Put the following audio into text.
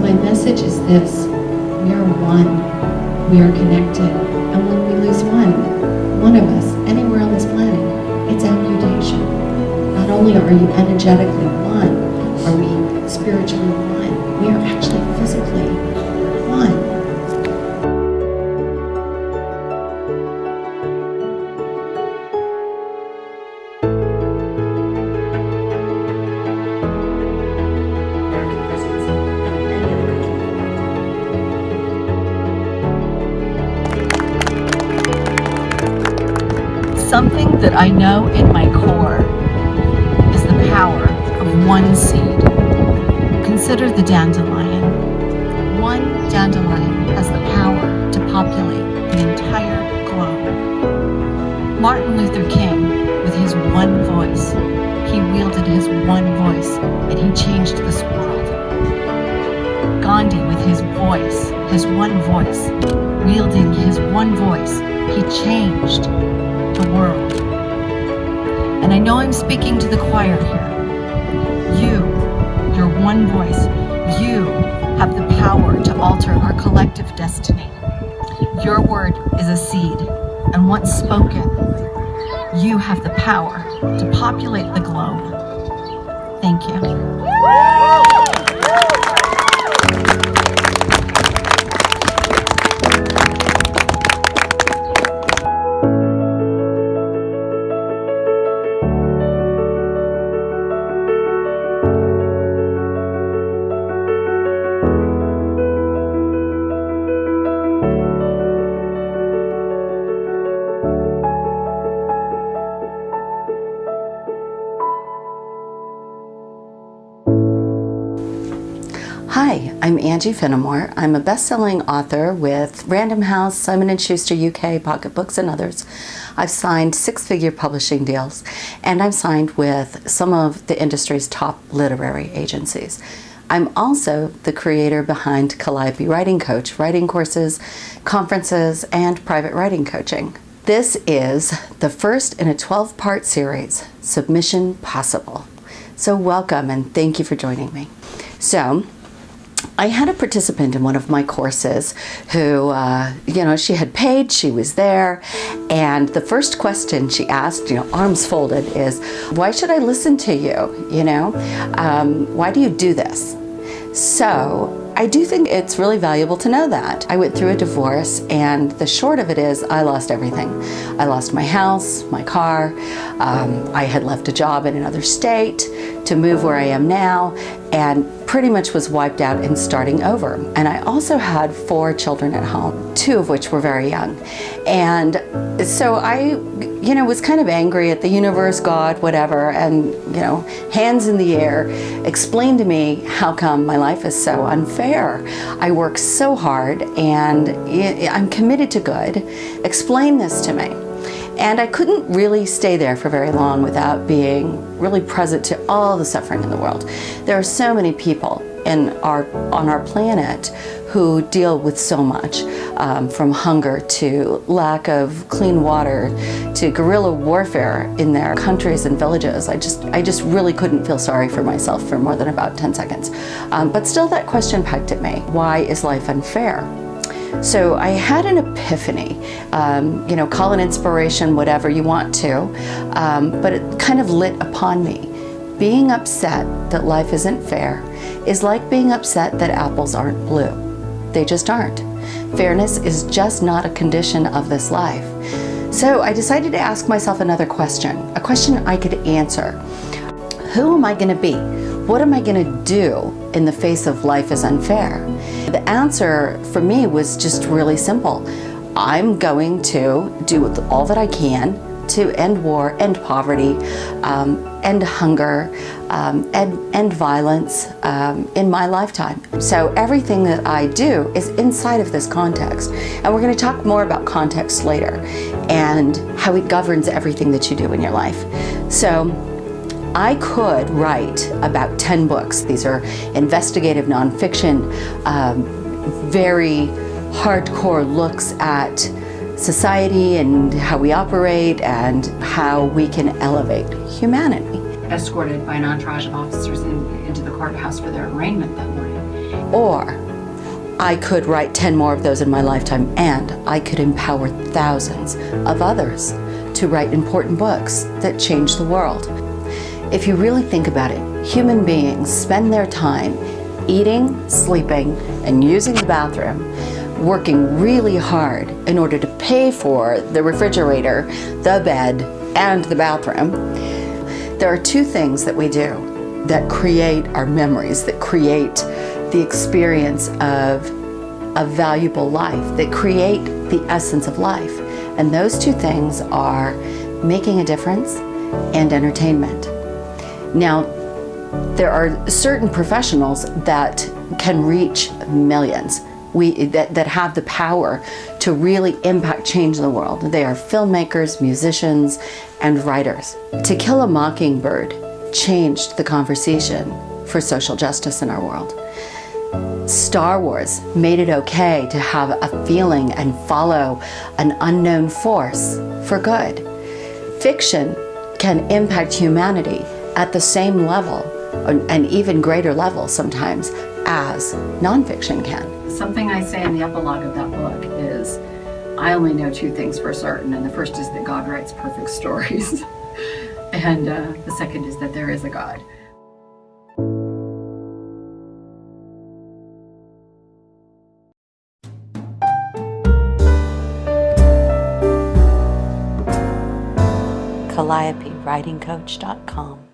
my message is this: we are one, we are connected, and when we lose one of us, anywhere on this planet, it's amputation. Not only are you energetically one, are we spiritually one, we are actually physically one. Something that I know in my core is the power of one seed. Consider the dandelion. One dandelion has the power to populate the entire globe. Martin Luther King, with his one voice, he wielded his one voice and he changed this world. Gandhi, with his voice, his one voice, wielding his one voice, he changed the world. And I know I'm speaking to the choir here. You, your one voice, you have the power to alter our collective destiny. Your word is a seed, and once spoken, you have the power to populate the globe. Thank you. Hi, I'm Angie Finnemore. I'm a best-selling author with Random House, Simon & Schuster UK, Pocket Books, and others. I've signed six-figure publishing deals, and I've signed with some of the industry's top literary agencies. I'm also the creator behind Calliope Writing Coach, writing courses, conferences, and private writing coaching. This is the first in a 12-part series, Submission Possible. So welcome, and thank you for joining me. So, I had a participant in one of my courses who, she had paid, she was there, and the first question she asked, arms folded, is, why should I listen to you? Why do you do this? So I do think it's really valuable to know that. I went through a divorce, and the short of it is I lost everything. I lost my house, my car. I had left a job in another state to move where I am now, and pretty much was wiped out and starting over. And I also had 4 children at home, 2 of which were very young. And so I, was kind of angry at the universe, God, whatever, and, hands in the air, explain to me how come my life is so unfair. I work so hard and I'm committed to good. Explain this to me. And I couldn't really stay there for very long without being really present to all the suffering in the world. There are so many people on our planet who deal with so much, from hunger to lack of clean water to guerrilla warfare in their countries and villages. I just really couldn't feel sorry for myself for more than about 10 seconds. But still that question pecked at me. Why is life unfair? So I had an epiphany, call it inspiration, whatever you want to, but it kind of lit upon me. Being upset that life isn't fair is like being upset that apples aren't blue. They just aren't. Fairness is just not a condition of this life. So I decided to ask myself another question, a question I could answer. Who am I going to be? What am I going to do in the face of life is unfair? The answer for me was just really simple. I'm going to do all that I can to end war, end poverty, end hunger, end violence in my lifetime. So everything that I do is inside of this context. And we're going to talk more about context later and how it governs everything that you do in your life. So I could write about 10 books. These are investigative nonfiction, very hardcore looks at society and how we operate and how we can elevate humanity. Escorted by an entourage of officers into the courthouse for their arraignment that morning. Or I could write 10 more of those in my lifetime, and I could empower thousands of others to write important books that change the world. If you really think about it, human beings spend their time eating, sleeping, and using the bathroom, working really hard in order to pay for the refrigerator, the bed, and the bathroom. There are two things that we do that create our memories, that create the experience of a valuable life, that create the essence of life. And those two things are making a difference and entertainment. Now, there are certain professionals that can reach millions, that have the power to really impact change in the world. They are filmmakers, musicians, and writers. To Kill a Mockingbird changed the conversation for social justice in our world. Star Wars made it okay to have a feeling and follow an unknown force for good. Fiction can impact humanity at the same level, an even greater level sometimes, as nonfiction can. Something I say in the epilogue of that book is, I only know two things for certain, and the first is that God writes perfect stories, and the second is that there is a God. Calliope, writingcoach.com.